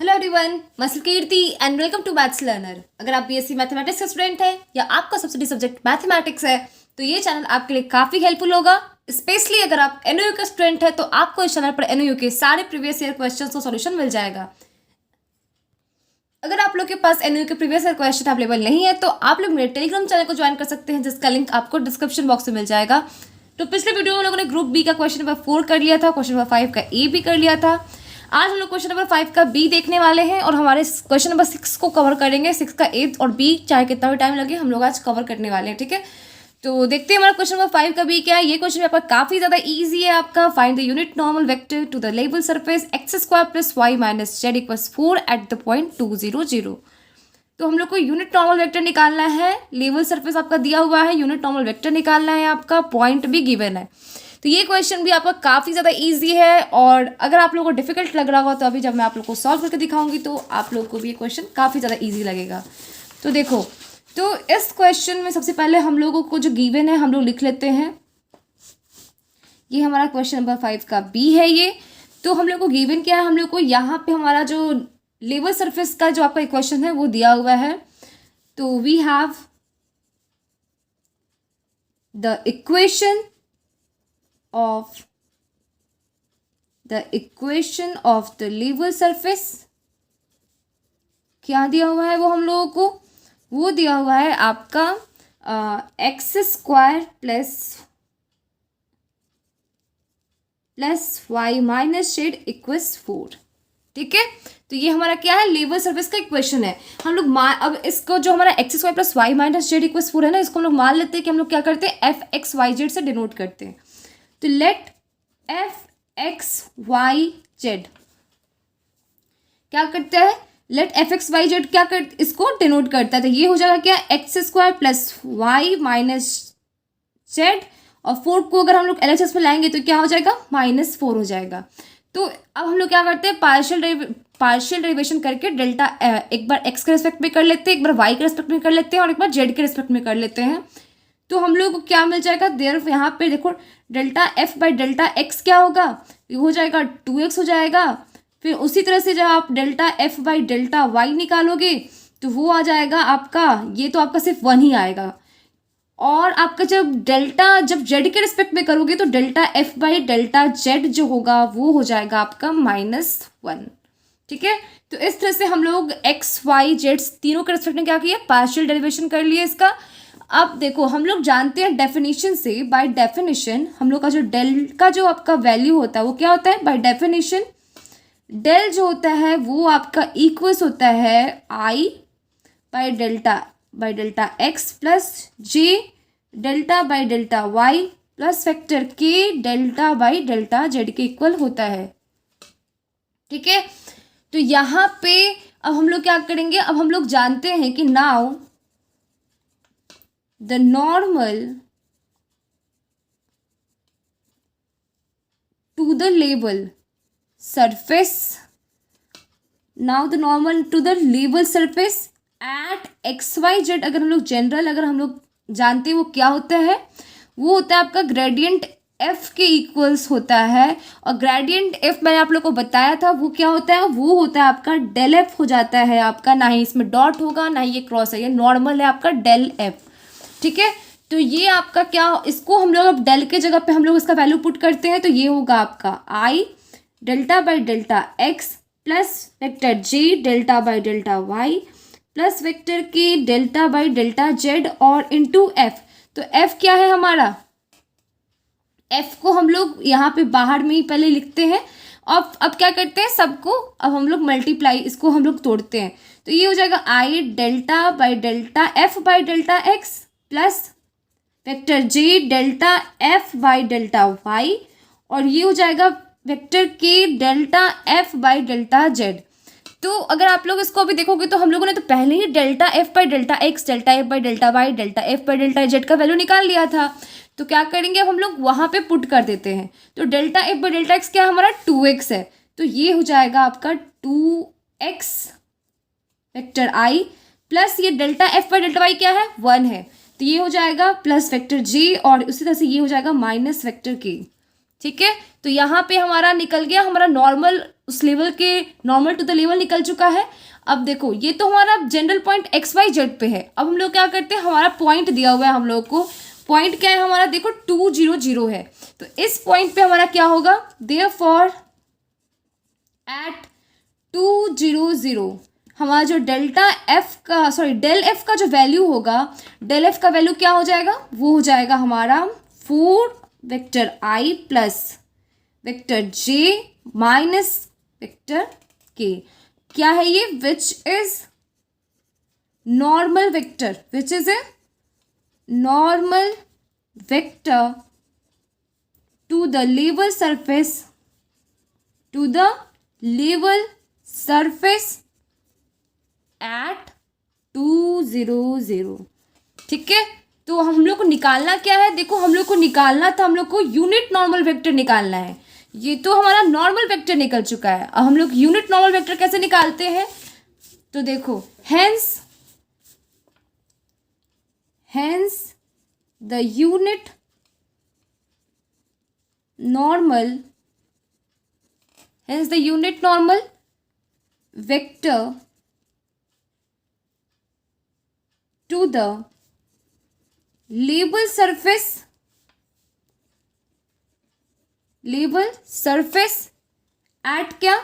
Hello everyone, मैं Kirti and welcome to maths learner. अगर आप बीएससी मैथमेटिक्स के स्टूडेंट हैं या आपका सब्सिडी सब्जेक्ट मैथमेटिक्स है तो ये चैनल आपके लिए काफ़ी हेल्पफुल होगा। स्पेशली अगर आप एनओयू के स्टूडेंट हैं तो आपको इस चैनल पर एनओयू के सारे प्रीवियस ईयर क्वेश्चंस का सॉल्यूशन मिल जाएगा। अगर आप लोग के पास एनओयू के प्रीवियस ईयर क्वेश्चन अवेलेबल नहीं है तो आप लोग मेरे टेलीग्राम चैनल को ज्वाइन कर सकते हैं, जिसका लिंक आपको डिस्क्रिप्शन बॉक्स में मिल जाएगा। तो पिछले वीडियो में हम लोगों ने ग्रुप बी का क्वेश्चन नंबर 4 कर लिया था, क्वेश्चन नंबर 5 का ए भी कर लिया था। आज हम लोग क्वेश्चन नंबर 5 का बी देखने वाले हैं और हमारे क्वेश्चन नंबर 6 को कवर करेंगे। 6 का ए और बी चाहे कितना भी टाइम लगे हम लोग आज कवर करने वाले हैं, ठीक है। तो देखते हैं हमारा क्वेश्चन नंबर 5 का बी क्या है। ये क्वेश्चन आपका काफी ज्यादा इजी है आपका। Find the unit normal vector to the level surface x square plus y minus z equals 4 at the point 2 0 0। तो हम लोग को यूनिट नॉर्मल वेक्टर निकालना है। लेवल सरफेस आपका दिया हुआ है, यूनिट नॉर्मल वेक्टर निकालना है आपका, पॉइंट भी गिवन है। तो ये क्वेश्चन भी आपका काफ़ी ज़्यादा इजी है और अगर आप लोगों को डिफिकल्ट लग रहा होगा तो अभी जब मैं आप लोग को सॉल्व करके दिखाऊंगी तो आप लोग को भी ये क्वेश्चन काफ़ी ज़्यादा इजी लगेगा। तो देखो, तो इस क्वेश्चन में सबसे पहले हम लोगों को जो गिवन है हम लोग लिख लेते हैं। ये हमारा क्वेश्चन नंबर 5 का बी है ये। तो हम लोग को गिवन क्या है, हम लोग को यहाँ पे हमारा जो लेवल सरफेस का जो आपका इक्वेशन है वो दिया हुआ है। तो we have the equation of the level surface. क्या दिया हुआ है वो हम लोगों को, वो दिया हुआ है आपका x square plus y minus z equals 4, ठीक है। तो ये हमारा क्या है, लेवल सरफेस का इक्वेशन है। हम लोग अब इसको जो हमारा x square plus y minus z equals 4 है ना, इसको हम लोग मान लेते हैं कि हम लोग क्या करते हैं, एफ एक्स वाई जेड से डिनोट करते हैं। तो let f x y z क्या करता है, let f x y z क्या कर इसको डिनोट करता है। तो ये हो जाएगा क्या, x square plus y minus z, और 4 को अगर हम लोग एलएचएस में लाएंगे तो क्या हो जाएगा, -4 हो जाएगा। तो अब हम लोग क्या करते हैं, पार्शियल डेरिवेशन करके डेल्टा एक बार एक्स के रेस्पेक्ट में कर लेते हैं, एक बार वाई के रेस्पेक्ट में कर लेते हैं और एक बार जेड के रेस्पेक्ट में कर लेते हैं। तो हम लोग को क्या मिल जाएगा, देयर यहाँ पे देखो delta F by delta x क्या होगा, ये हो जाएगा 2x हो जाएगा। फिर उसी तरह से जब आप delta F by delta y निकालोगे तो वो आ जाएगा आपका, ये तो आपका सिर्फ 1 ही आएगा। और आपका जब जेड के रिस्पेक्ट में करोगे तो delta F by delta Z जो होगा वो हो जाएगा आपका -1, ठीक है। तो इस तरह से हम लोग एक्स वाई जेड तीनों के रिस्पेक्ट में क्या किया, पार्शियल डेरिवेशन कर लिए इसका। अब देखो हम लोग जानते हैं डेफिनेशन से, बाय डेफिनेशन हम लोग का जो डेल का जो आपका वैल्यू होता है वो क्या होता है, बाय डेफिनेशन डेल जो होता है वो आपका इक्वल्स होता है I by delta X plus J delta by delta Y plus vector K delta by delta Z के इक्वल होता है, ठीक है। तो यहाँ पे अब हम लोग क्या करेंगे, अब हम लोग जानते हैं कि now the normal to the level surface, now the normal to the level surface at x y z, अगर हम लोग जनरल अगर हम लोग जानते हैं वो क्या होता है, वो होता है आपका ग्रेडियंट एफ के इक्वल्स होता है। और ग्रेडियंट एफ मैंने आप लोग को बताया था वो क्या होता है, वो होता है आपका डेल एफ हो जाता है आपका, ना ही इसमें डॉट होगा ना ही ये क्रॉस है, ये नॉर्मल है आपका डेल एफ, ठीक है। तो ये आपका क्या, इसको हम लोग अब डेल के जगह पे हम लोग इसका वैल्यू पुट करते हैं तो ये होगा आपका I delta by delta X plus vector J delta by delta Y plus vector K delta by delta Z और इनटू एफ। तो एफ क्या है हमारा, एफ को हम लोग यहाँ पे बाहर में ही पहले लिखते हैं। अब क्या करते हैं, सबको अब हम लोग मल्टीप्लाई, इसको हम लोग तोड़ते हैं। तो ये हो जाएगा I delta by delta F by delta X plus vector J delta F by delta Y, और ये हो जाएगा vector K delta F by delta Z. तो अगर आप लोग इसको अभी देखोगे तो हम लोगों ने तो पहले ही delta F by delta X, delta F by delta Y, delta F by delta Z का वैल्यू निकाल लिया था। तो क्या करेंगे, अब हम लोग वहाँ पे पुट कर देते हैं। तो delta F by delta x क्या हमारा 2x है, तो ये हो जाएगा आपका 2x वेक्टर आई प्लस ये delta F by delta y क्या है 1 है, तो ये हो जाएगा प्लस वेक्टर जे और उसी तरह से ये हो जाएगा माइनस वेक्टर के, ठीक है। तो यहाँ पे हमारा निकल गया हमारा नॉर्मल उस लेवल के नॉर्मल टू द लेवल निकल चुका है। अब देखो ये तो हमारा general point x y z पे है। अब हम लोग क्या करते हैं, हमारा पॉइंट दिया हुआ है हम लोग को, पॉइंट क्या है हमारा, देखो 2 0 0 है, तो इस पॉइंट पे हमारा क्या होगा, देयरफॉर एट 2 0 0 हमारा जो डेल्टा एफ का डेल एफ का जो वैल्यू होगा, डेल एफ का वैल्यू क्या हो जाएगा, वो हो जाएगा हमारा 4 vector i plus vector j minus vector k. क्या है ये, which is normal vector, which is a normal vector to the level surface, to the level surface at 2 0 0। ठीक है, तो हम लोग को निकालना क्या है, देखो हम लोग को निकालना था, हम लोग को यूनिट नॉर्मल वेक्टर निकालना है। ये तो हमारा नॉर्मल वेक्टर निकल चुका है, अब हम लोग यूनिट नॉर्मल वेक्टर कैसे निकालते हैं, तो देखो hence the unit normal vector to the लेबल सरफेस एट क्या,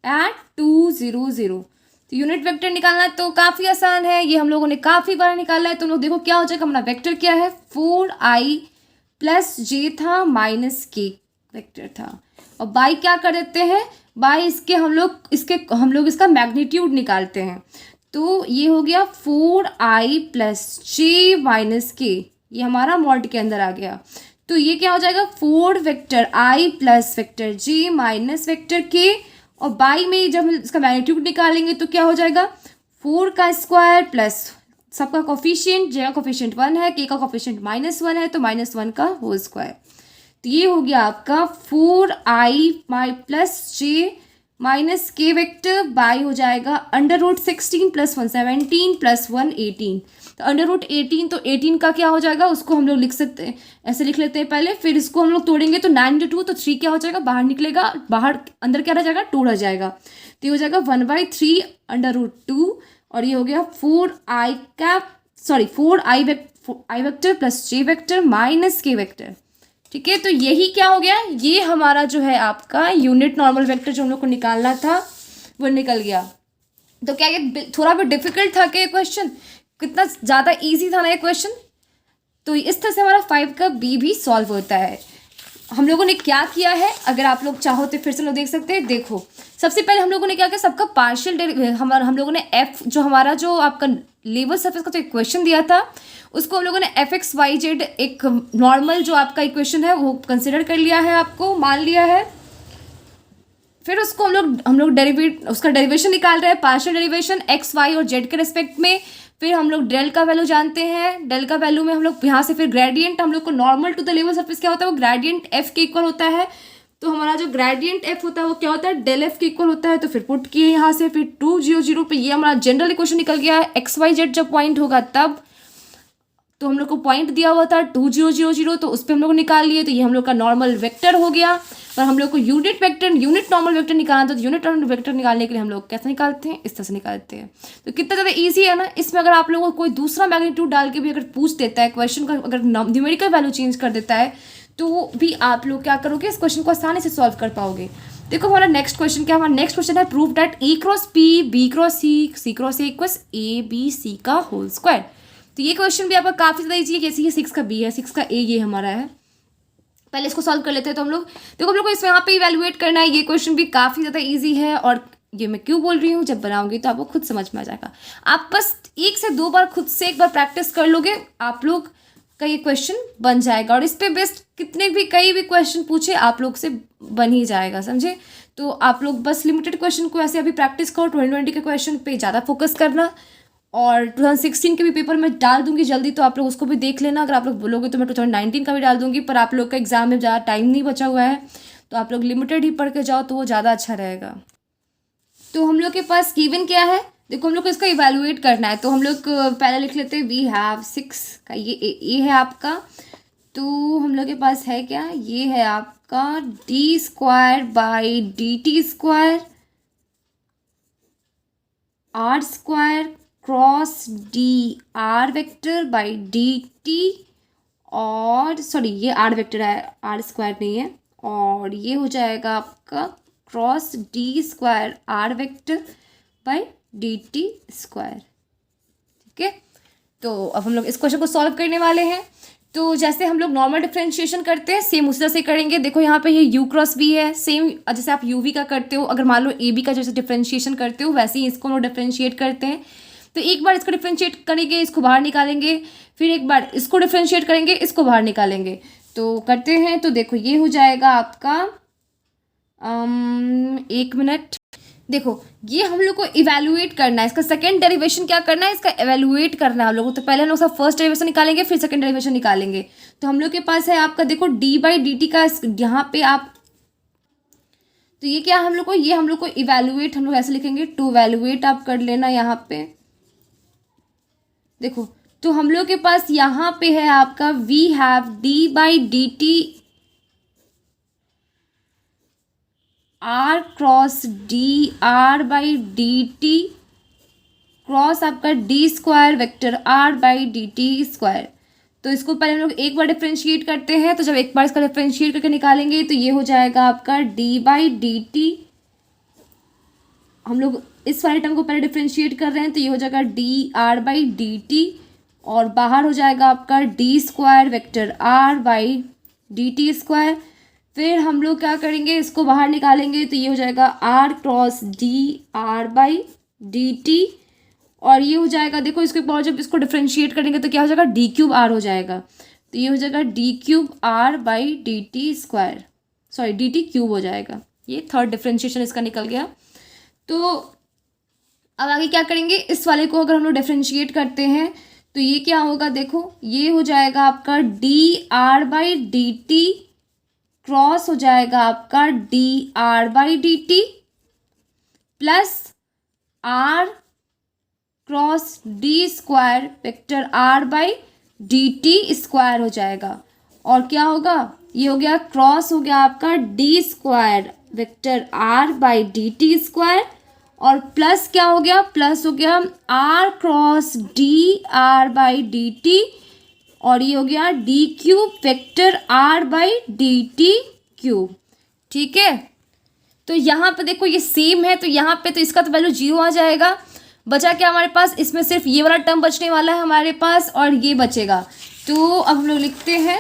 एट 2 0 0। तो यूनिट वेक्टर निकालना तो काफ़ी आसान है, ये हम लोगों ने काफ़ी बार निकाला है। तो लोग देखो क्या हो जाएगा, हमारा वेक्टर क्या है, 4i प्लस जे था माइनस के वेक्टर था, और बाई क्या कर देते हैं, बाई इसके हम लोग इसका मैग्नीट्यूड निकालते हैं। तो ये हो गया 4i प्लस जे माइनस के, ये हमारा मॉड के अंदर आ गया। तो ये क्या हो जाएगा, 4 vector i plus vector j minus vector के, और बाई में जब हम इसका मैग्नीट्यूड निकालेंगे तो क्या हो जाएगा, 4 का स्क्वायर प्लस सबका कोफिशिएंट, जे का कोफिशिएंट 1 है, के का कोफिशिएंट -1 है, तो -1 का होल स्क्वायर। तो ये हो गया आपका 4i प्लस जे माइनस के वेक्टर बाई हो जाएगा √16 प्लस 1 17 प्लस 1 18। तो √18, तो 18 का क्या हो जाएगा, उसको हम लोग लिख सकते हैं, ऐसे लिख लेते हैं पहले, फिर इसको हम लोग तोड़ेंगे तो 9 × 2, तो 3 क्या हो जाएगा, बाहर निकलेगा, बाहर अंदर क्या रह जाएगा, 2 रह जाएगा। तो ये हो जाएगा 1/3 √2, और ये हो गया 4i वेक्टर प्लस जे वेक्टर माइनस के वेक्टर। ठीक है, तो यही क्या हो गया, ये हमारा जो है आपका यूनिट नॉर्मल वेक्टर जो हम लोग को निकालना था वो निकल गया। तो क्या ये थोड़ा भी डिफिकल्ट था क्या, क्वेश्चन कितना ज़्यादा इजी था ना ये क्वेश्चन। तो इस तरह से हमारा 5 का बी भी सॉल्व होता है। हम लोगों ने क्या किया है, अगर आप लोग चाहो तो फिर से लोग देख सकते हैं। देखो सबसे पहले हम लोगों ने क्या किया, सबका पार्शियल हम लोगों ने एफ जो हमारा जो आपका लेवल सरफेस का जो इक्वेशन दिया था उसको हम लोगों ने fx,y,z एक नॉर्मल जो आपका इक्वेशन है वो कंसिडर कर लिया है, आपको मान लिया है। फिर उसको हम लोग उसका डेरिवेशन निकाल रहे हैं, पार्शियल डेरिवेशन x, y और z के रिस्पेक्ट में। फिर हम लोग डेल का वैल्यू जानते हैं, डेल का वैल्यू में हम लोग यहाँ से फिर ग्रेडियंट हम लोग को normal to the level surface क्या होता है, वो ग्रेडियंट f के इक्वल होता है। तो हमारा जो ग्रेडियंट f होता है वो क्या होता है, डेल f के इक्वल होता है। तो फिर पुट किए यहाँ से, फिर 2 0 0 पे ये हमारा जनरल इक्वेशन निकल गया है। x y z जब पॉइंट होगा तब, तो हम लोग को पॉइंट दिया हुआ था 2 0 0 0, तो उस पर हम लोग निकाल लिए, तो ये हम लोग का नॉर्मल वेक्टर हो गया। पर हम लोग को यूनिट नॉर्मल वेक्टर निकालना था। तो यूनिट नॉर्मल वेक्टर निकालने के लिए हम लोग कैसे निकालते हैं, इस तरह से निकालते हैं। तो कितना ज़्यादा ईजी है ना। इसमें अगर आप लोगों को कोई दूसरा मैग्नीट्यूड डाल के भी अगर पूछ देता है क्वेश्चन का, अगर न्यूमेरिकल वैल्यू चेंज कर देता है, तो भी आप लोग क्या करोगे, इस क्वेश्चन को आसानी से सॉल्व कर पाओगे। देखो हमारा नेक्स्ट क्वेश्चन क्या, हमारा नेक्स्ट क्वेश्चन है prove that E cross P B cross C C cross A equals ABC का होल स्क्वायर। तो ये क्वेश्चन भी आपका काफ़ी ज़्यादा ईजी है। जैसे ये 6 का B है, 6 का A ये हमारा है। पहले इसको सॉल्व कर लेते हैं। तो हम लोग देखो, हम लोग को इसमें यहाँ पे इवैल्यूएट करना है। ये क्वेश्चन भी काफ़ी ज़्यादा ईजी है, और ये मैं क्यों बोल रही हूँ, जब बनाऊंगी तो आपको खुद समझ में आ जाएगा। आप बस 1 से 2 बार खुद से एक बार प्रैक्टिस कर लोगे, आप लोग का ये क्वेश्चन बन जाएगा। और इस पर बेस्ट कितने भी कई भी क्वेश्चन पूछे आप लोग से बन ही जाएगा, समझे। तो आप लोग बस लिमिटेड क्वेश्चन को ऐसे अभी प्रैक्टिस करो। 2020 के क्वेश्चन पे ज़्यादा फोकस करना, और 2016 के भी पेपर में डाल दूंगी जल्दी, तो आप लोग उसको भी देख लेना। अगर आप लोग बोलोगे तो मैं 2019 का भी डाल दूंगी, पर आप लोग का एग्जाम में ज़्यादा टाइम नहीं बचा हुआ है, तो आप लोग लिमिटेड ही पढ़ के जाओ तो वो ज़्यादा अच्छा रहेगा। तो हम लोग के पास गिवन क्या है, देखो हम लोग को इसका इवैल्यूएट करना है। तो हम लोग पहले लिख लेते हैं, वी हैव 6 का ये है आपका। तो हम लोग के पास है क्या, ये है आपका d² by dt² r square cross D r vector by D t, और सॉरी ये आर वेक्टर है, आर स्क्वायर नहीं है, और ये हो जाएगा आपका cross d square r vector by D T square. ठीक है, तो अब हम लोग इस क्वेश्चन को सॉल्व करने वाले हैं। तो जैसे हम लोग नॉर्मल डिफरेंशिएशन करते हैं सेम उसी तरह से करेंगे। देखो यहाँ पे ये यू क्रॉस बी है, सेम जैसे आप यू वी का करते हो, अगर मान लो ए बी का जैसे डिफरेंशिएशन करते हो वैसे ही इसको हम लोग डिफरेंशिएट करते हैं। तो एक बार इसको डिफरेंशिएट करेंगे, इसको बाहर निकालेंगे, फिर एक बार इसको डिफरेंशिएट करेंगे, इसको बाहर निकालेंगे। तो करते हैं, तो देखो ये हो जाएगा आपका 1 मिनट। देखो ये हम लोग को इवैल्यूएट करना है, इसका सेकंड डेरिवेशन क्या करना है, इसका इवैल्यूएट करना है हम लोग को। तो पहले हम लोग उसका फर्स्ट डेरिवेशन निकालेंगे, फिर सेकंड डेरिवेशन निकालेंगे। तो हम लोग के पास है आपका देखो डी बाई डी टी का यहाँ पे आप, तो ये क्या हम लोग को, ये हम लोग को इवैल्यूएट हम लोग ऐसे लिखेंगे, टू इवैल्यूएट आप कर लेना यहाँ पे। देखो तो हम लोग के पास यहाँ पे है आपका we have D by D T R cross D R by D T cross आपका D square vector are by D T square. तो इसको पहले हम लोग एक बार डिफ्रेंशिएट करते हैं। तो जब एक बार इसका डिफ्रेंशिएट करके निकालेंगे तो ये हो जाएगा आपका डी बाई डी टी, हम लोग इस वाले टर्म को पहले डिफ्रेंशिएट कर रहे हैं, तो ये हो जाएगा d are by D t, और बाहर हो जाएगा आपका D square vector are by D T square. फिर हम लोग क्या करेंगे, इसको बाहर निकालेंगे, तो ये हो जाएगा r cross D R by D t, और ये हो जाएगा देखो इसके बाद जब इसको डिफ्रेंशिएट करेंगे तो क्या हो जाएगा डी क्यूब आर हो जाएगा। तो ये हो जाएगा D cube r by D T square, sorry d t cube हो जाएगा। ये थर्ड डिफ्रेंशिएशन इसका निकल गया। तो अब आगे क्या करेंगे, इस वाले को अगर हम लोग डिफ्रेंशिएट करते हैं तो ये क्या होगा, देखो ये हो जाएगा आपका d are by D T cross हो जाएगा आपका d are by D t plus r cross d square vector are by D T square हो जाएगा। और क्या होगा, ये हो गया क्रॉस हो गया आपका D square vector are by D T square, और प्लस क्या हो गया, प्लस हो गया r cross D R by D t, और ये हो गया d cube vector are by D t cube. ठीक है, तो यहाँ पे देखो ये सेम है, तो यहाँ पे तो इसका तो वैल्यू 0 आ जाएगा। बचा क्या हमारे पास, इसमें सिर्फ ये वाला टर्म बचने वाला है हमारे पास, और ये बचेगा। तो अब हम लोग लिखते हैं,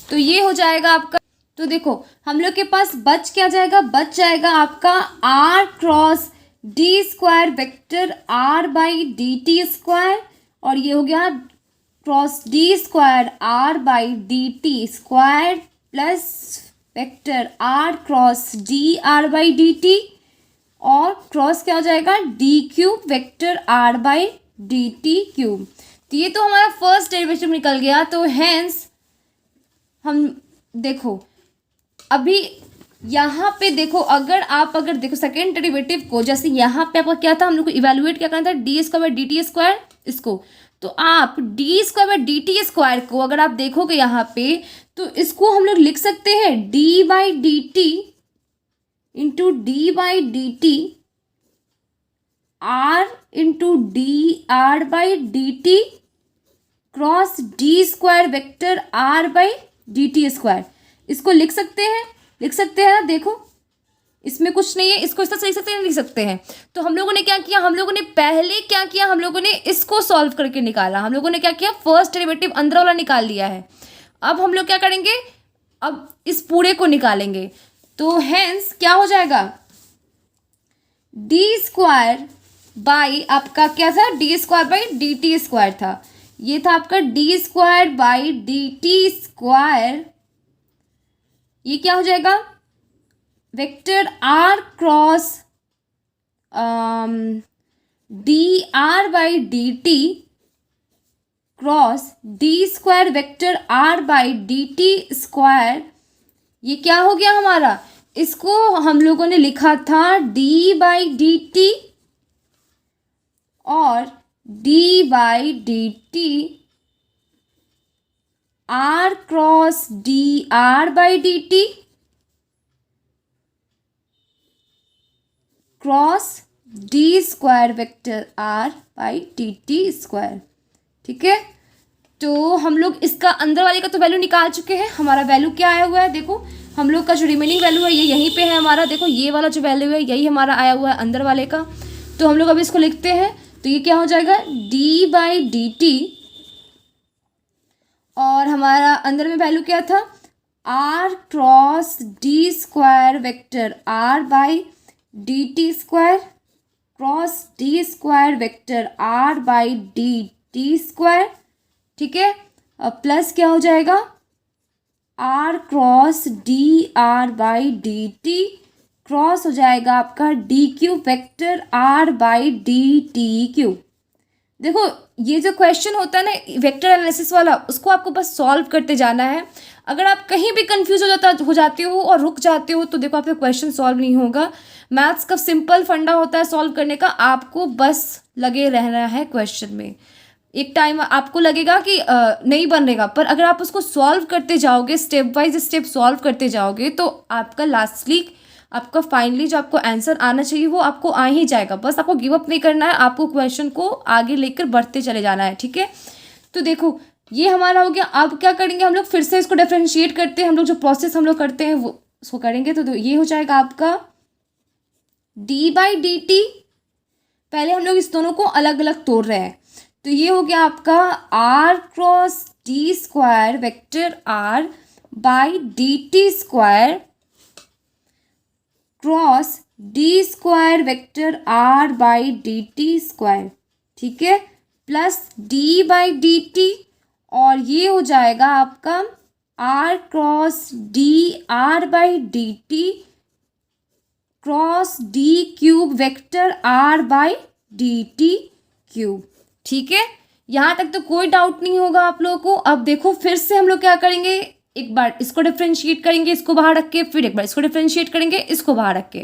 तो ये हो जाएगा आपका, तो देखो हम लोग के पास बच क्या जाएगा, बच जाएगा आपका r cross d square vector are by D T square, और ये हो गया cross d square r by D T square plus vector r cross D R by D t, और क्रॉस क्या हो जाएगा D cube vector are by D t cube. तो ये तो हमारा फर्स्ट डेरिवेटिव निकल गया। तो हैंस हम देखो अभी यहाँ पे देखो, अगर देखो सेकेंड डेरिवेटिव को, जैसे यहाँ पे आपका क्या था, हम लोग को इवेल्युएट क्या करना था, d square by D T square इसको। तो आप D square by D T square को अगर आप देखोगे यहाँ पे, तो इसको हम लोग लिख सकते हैं d by D t into d by D T r into d are by D T cross d square vector are by D T square. इसको लिख सकते हैं, लिख सकते हैं ना, देखो इसमें कुछ नहीं है, इसको इस तरह से लिख सकते हैं, लिख सकते हैं। तो हम लोगों ने क्या किया, हम लोगों ने पहले क्या किया, हम लोगों ने इसको सॉल्व करके निकाला, हम लोगों ने क्या किया, फर्स्ट डेरिवेटिव अंदर वाला निकाल लिया है। अब हम लोग क्या करेंगे, अब इस पूरे को निकालेंगे। तो हेंस क्या हो जाएगा, डी स्क्वायर बाई आपका क्या था, d square by D T square था, ये था आपका D square by D T square, ये क्या हो जाएगा vector r cross D R by D T cross d square vector are by D T square. ये क्या हो गया हमारा, इसको हम लोगों ने लिखा था डी बाई डी टी और d by D T R cross D R by D T cross d square vector are by D T square. ठीक है, तो हम लोग इसका अंदर वाले का तो वैल्यू निकाल चुके हैं। हमारा वैल्यू क्या आया हुआ है, देखो हम लोग का जो रिमेनिंग वैल्यू है ये यहीं पे है हमारा। देखो ये वाला जो वैल्यू है यही हमारा आया हुआ है अंदर वाले का। तो हम लोग अभी इसको लिखते हैं, तो ये क्या हो जाएगा, डी बाई डी टी, और हमारा अंदर में वैल्यू क्या था, r cross d square vector are by D T square cross d square vector are by D T square. ठीक है, अब प्लस क्या हो जाएगा, r cross D R by D T cross हो जाएगा आपका d cube vector are by D t cube. देखो ये जो क्वेश्चन होता है ना वेक्टर एनालिसिस वाला, उसको आपको बस सॉल्व करते जाना है। अगर आप कहीं भी कंफ्यूज हो जाते हो और रुक जाते हो तो देखो आपका क्वेश्चन सॉल्व नहीं होगा। मैथ्स का सिंपल फंडा होता है सॉल्व करने का, आपको बस लगे रहना है क्वेश्चन में। एक टाइम आपको लगेगा कि नहीं बनेगा, पर अगर आप उसको सॉल्व करते जाओगे, स्टेप बाय स्टेप सॉल्व करते जाओगे, तो आपका लास्टली आपका फाइनली जो आपको आंसर आना चाहिए वो आपको आ ही जाएगा। बस आपको गिव अप नहीं करना है, आपको क्वेश्चन को आगे लेकर बढ़ते चले जाना है। ठीक है, तो देखो ये हमारा हो गया। अब क्या करेंगे हम लोग, फिर से इसको डिफरेंशिएट करते हैं हम लोग, जो प्रोसेस हम लोग करते हैं वो उसको करेंगे। तो ये हो जाएगा आपका डी बाई डी टी। पहले हम लोग इस दोनों को अलग अलग तोड़ रहे हैं, तो ये हो गया आपका r cross d square vector are by D T square cross d square vector are by D T square. ठीक है, plus d by D t, और ये हो जाएगा आपका r cross D R by D T cross d cube vector are by D t cube. ठीक है, यहाँ तक तो कोई डाउट नहीं होगा आप लोगों को। अब देखो फिर से हम लोग क्या करेंगे, एक बार इसको डिफ्रेंशिएट करेंगे इसको बाहर रख के, फिर एक बार इसको डिफ्रेंशिएट करेंगे इसको बाहर रख के,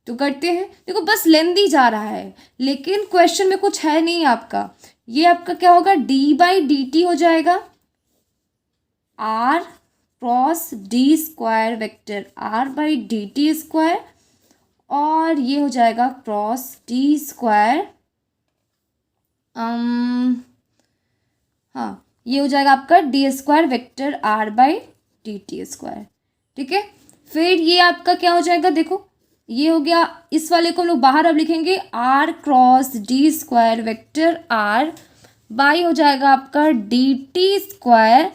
तो करते हैं। देखो बस लेंदी जा रहा है लेकिन क्वेश्चन में कुछ है नहीं आपका। ये आपका क्या होगा, डी बाई डी टी हो जाएगा r cross d square vector are by D T square, और ये हो जाएगा क्रॉस डी स्क्वायर हाँ ये हो जाएगा आपका D square vector are by D T square. ठीक है, फिर ये आपका क्या हो जाएगा, देखो ये हो गया। इस वाले को हम लोग बाहर अब लिखेंगे r cross d square vector are by हो जाएगा आपका डी टी स्क्वायर,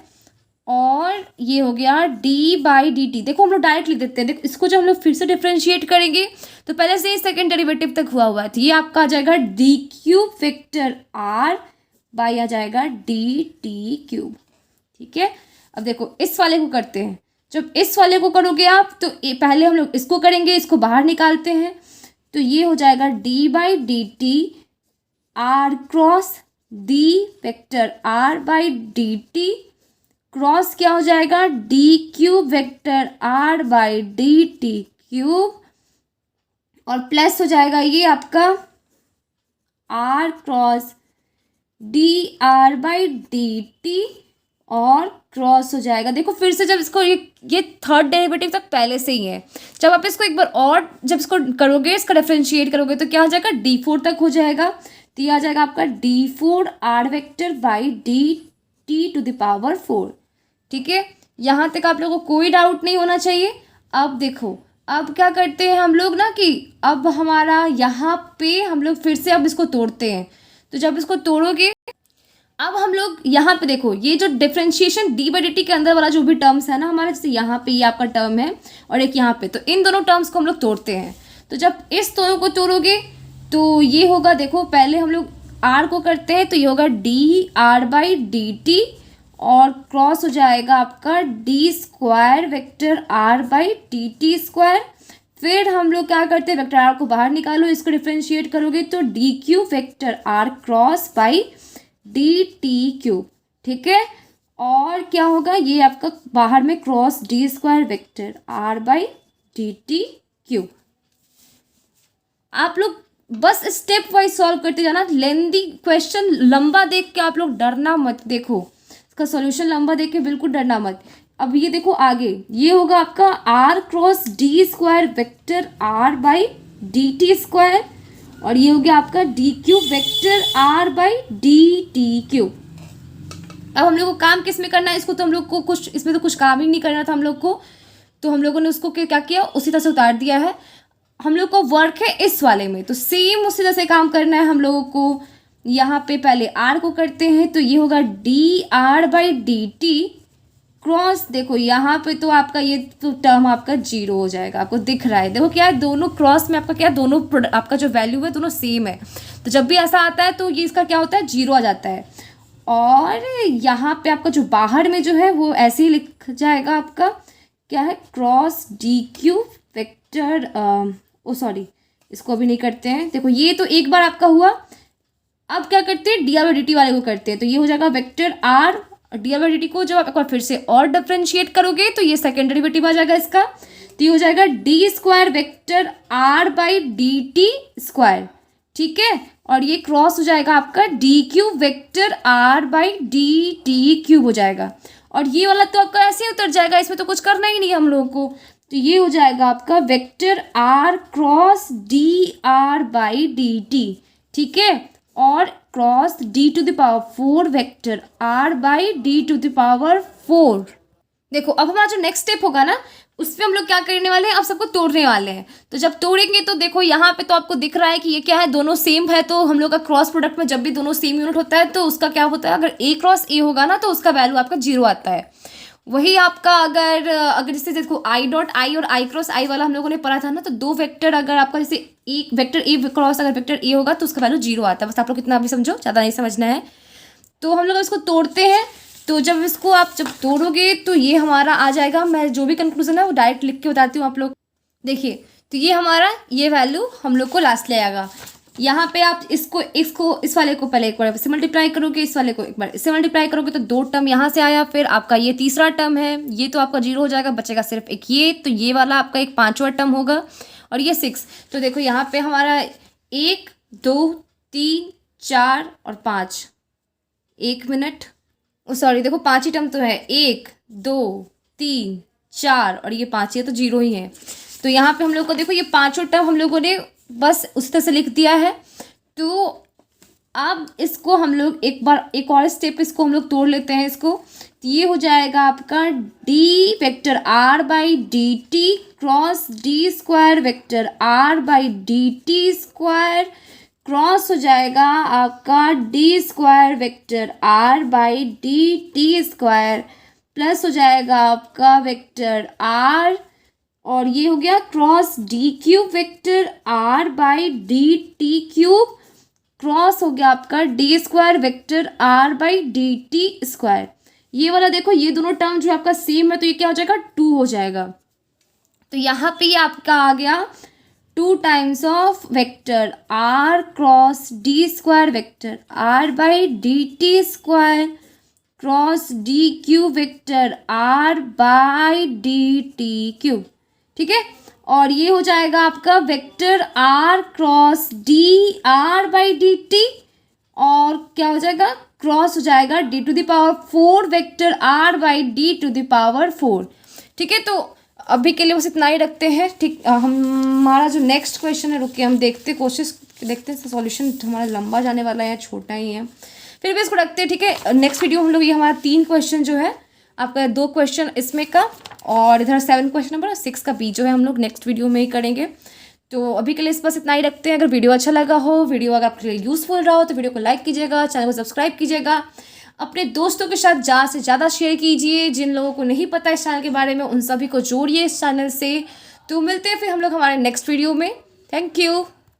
और ये हो गया डी बाई डी टी। देखो हम लोग डायरेक्ट लिख देते हैं। देखो इसको जब हम लोग फिर से डिफ्रेंशिएट करेंगे तो पहले से ही सेकेंड डेरिवेटिव तक हुआ है, तो ये आपका आ जाएगा D cube vector are by आ जाएगा डी टी क्यूब। ठीक है, अब देखो इस वाले को करते हैं। जब इस वाले को करोगे आप तो पहले हम लोग इसको करेंगे, इसको बाहर निकालते हैं, तो ये हो जाएगा d by D T R cross d vector are by D T cross क्या हो जाएगा, D cube vector are by D t cube, और प्लस हो जाएगा ये आपका r cross D R by D t, और क्रॉस हो जाएगा। देखो फिर से जब इसको ये थर्ड डेरिवेटिव तक पहले से ही है, जब आप इसको एक बार और जब इसको करोगे, इसका डिफरेंशिएट करोगे तो क्या हो जाएगा, डी फोर तक हो जाएगा। तो ये आ जाएगा आपका d four r vector by D t to the power four. ठीक है, यहाँ तक आप लोगों को कोई डाउट नहीं होना चाहिए। अब देखो अब क्या करते हैं हम लोग ना, कि अब हमारा यहाँ पे हम लोग फिर से अब इसको तोड़ते हैं। तो जब इसको तोड़ोगे अब हम लोग यहाँ पे देखो ये जो differentiation D by D T के अंदर वाला जो भी टर्म्स है ना हमारे, जैसे यहाँ पे ये आपका टर्म है और एक यहाँ पे, तो इन दोनों टर्म्स को हम लोग तोड़ते हैं। तो जब इस दोनों को तोड़ोगे तो ये होगा, देखो पहले हम लोग आर को करते हैं, तो ये होगा d are by D t, और क्रॉस हो जाएगा आपका D square vector are by D T square. फिर हम लोग क्या करते हैं, वेक्टर आर को बाहर निकालो, इसको डिफरेंशिएट करोगे तो d cube vector r cross by D t cube. ठीक है, और क्या होगा, ये आपका बाहर में cross d square vector are by D t cube. आप लोग बस स्टेप वाइज सॉल्व करते जाना। लेंदी क्वेश्चन लंबा देख के आप लोग डरना मत, देखो इसका सॉल्यूशन लंबा देख के बिल्कुल डरना मत। अब ये देखो आगे ये होगा आपका r cross d square vector are by D T square, और ये हो गया आपका d cube vector are by D t cube. अब हम लोग को काम किस में करना है, इसको तो हम लोग को कुछ इसमें तो कुछ काम ही नहीं करना था हम लोग को, तो हम लोगों ने उसको क्या किया, उसी तरह से उतार दिया है। हम लोग को वर्क है इस वाले में, तो सेम उसी तरह से काम करना है हम लोगों को। यहाँ पे पहले आर को करते हैं, तो ये होगा d are by D T cross, देखो यहाँ पे तो आपका ये तो टर्म आपका जीरो हो जाएगा, आपको दिख रहा है। देखो क्या है, दोनों क्रॉस में आपका क्या है, दोनों आपका जो वैल्यू है दोनों सेम है, तो जब भी ऐसा आता है तो ये इसका क्या होता है, जीरो आ जाता है। और यहाँ पे आपका जो बाहर में जो है वो ऐसे ही लिख जाएगा, आपका क्या है, क्रॉस डी क्यूब वेक्टर, ओ सॉरी इसको अभी नहीं करते हैं। देखो ये तो एक बार आपका हुआ, अब क्या करते हैं, D R by D T वाले को करते हैं, तो ये हो जाएगा vector R D R by D T को जब आप एक बार फिर से और डिफ्रेंशिएट करोगे तो ये सेकेंड डेरिवेटिव आ जाएगा इसका, तो ये हो जाएगा d square vector are by D T square, ठीक है। और ये क्रॉस हो जाएगा आपका d cube vector are by D t cube हो जाएगा। और ये वाला तो आपका ऐसे ही उतर जाएगा, इसमें तो कुछ करना ही नहीं है हम लोगों को, तो ये हो जाएगा आपका vector r cross D R by D t, ठीक है। और cross d to the power 4 vector are by d to the power 4। देखो अब हमारा जो नेक्स्ट स्टेप होगा ना, उसमें हम लोग क्या करने वाले हैं, अब सबको तोड़ने वाले हैं। तो जब तोड़ेंगे तो देखो यहाँ पे तो आपको दिख रहा है कि ये क्या है, दोनों सेम है, तो हम लोग का क्रॉस प्रोडक्ट में जब भी दोनों सेम यूनिट होता है तो उसका क्या होता है, अगर ए क्रॉस ए होगा ना तो उसका वैल्यू आपका जीरो आता है। वही आपका अगर जैसे देखो आई डॉट आई और आई क्रॉस आई वाला हम लोगों ने पढ़ा था ना, तो दो वेक्टर अगर आपका जैसे एक वेक्टर ए क्रॉस अगर वेक्टर ए होगा तो उसका वैल्यू जीरो आता है। बस आप लोग इतना भी समझो, ज़्यादा नहीं समझना है। तो हम लोग इसको तोड़ते हैं, तो जब इसको आप जब तोड़ोगे तो ये हमारा आ जाएगा, मैं जो भी कंक्लूजन है वो डायरेक्ट लिख के बताती हूँ आप लोग। देखिए तो ये हमारा ये वैल्यू हम लोग को लास्ट ले आएगा। यहाँ पे आप इसको इस वाले को पहले एक बार इससे मल्टीप्लाई करोगे, इस वाले को एक बार इससे मल्टीप्लाई करोगे, तो दो टर्म यहाँ से आया, फिर आपका ये तीसरा टर्म है, ये तो आपका जीरो हो जाएगा, बचेगा सिर्फ एक ये, तो ये वाला आपका एक पांचवा टर्म होगा, और ये 6। तो देखो यहाँ पे हमारा 1 2 3 4 और 5, 1 मिनट, सॉरी देखो 5 ही टर्म तो है, 1 2 3 4 और ये 5, ये तो जीरो ही है। तो यहाँ पे हम लोग को देखो ये पांचों टर्म हम लोगों ने बस उस तरह से लिख दिया है। तो अब इसको हम लोग एक बार एक और स्टेप इसको हम लोग तोड़ लेते हैं इसको, तो ये हो जाएगा आपका d vector are by D T cross d square vector are by D T square cross हो जाएगा आपका D square vector are by D T square plus हो जाएगा आपका वेक्टर आर, और ये हो गया cross d cube vector are by D t cube cross हो गया आपका D square vector are by D T square. ये वाला देखो ये दोनों टर्म जो आपका सेम है, तो ये क्या हो जाएगा 2 हो जाएगा। तो यहाँ पे ये आपका आ गया 2 times of vector r cross d square vector are by D T square cross d cube vector are by D t cube, ठीक है। और ये हो जाएगा आपका vector r cross D R by D t, और क्या हो जाएगा क्रॉस हो जाएगा d to the power 4 vector are by d to the power 4, ठीक है। तो अभी के लिए बस इतना ही रखते हैं, ठीक। हमारा जो नेक्स्ट क्वेश्चन है, रुकिए हम कोशिश देखते हैं, सॉल्यूशन हमारा लंबा जाने वाला है या छोटा ही है, फिर भी इसको रखते हैं, ठीक है। नेक्स्ट वीडियो हम लोग ये हमारा 3 क्वेश्चन जो है आपका 2 क्वेश्चन इसमें का और इधर 7 क्वेश्चन नंबर 6 का बी जो है हम लोग नेक्स्ट वीडियो में ही करेंगे। तो अभी के लिए इस बस इतना ही रखते हैं। अगर वीडियो अच्छा लगा हो, वीडियो अगर आपके लिए यूज़फुल रहा हो, तो वीडियो को लाइक कीजिएगा, चैनल को सब्सक्राइब कीजिएगा, अपने दोस्तों के साथ ज़्यादा से ज़्यादा शेयर कीजिए। जिन लोगों को नहीं पता इस चैनल के बारे में उन सभी को जोड़िए इस चैनल से। तो मिलते हैं फिर हम लोग हमारे नेक्स्ट वीडियो में। Thank you.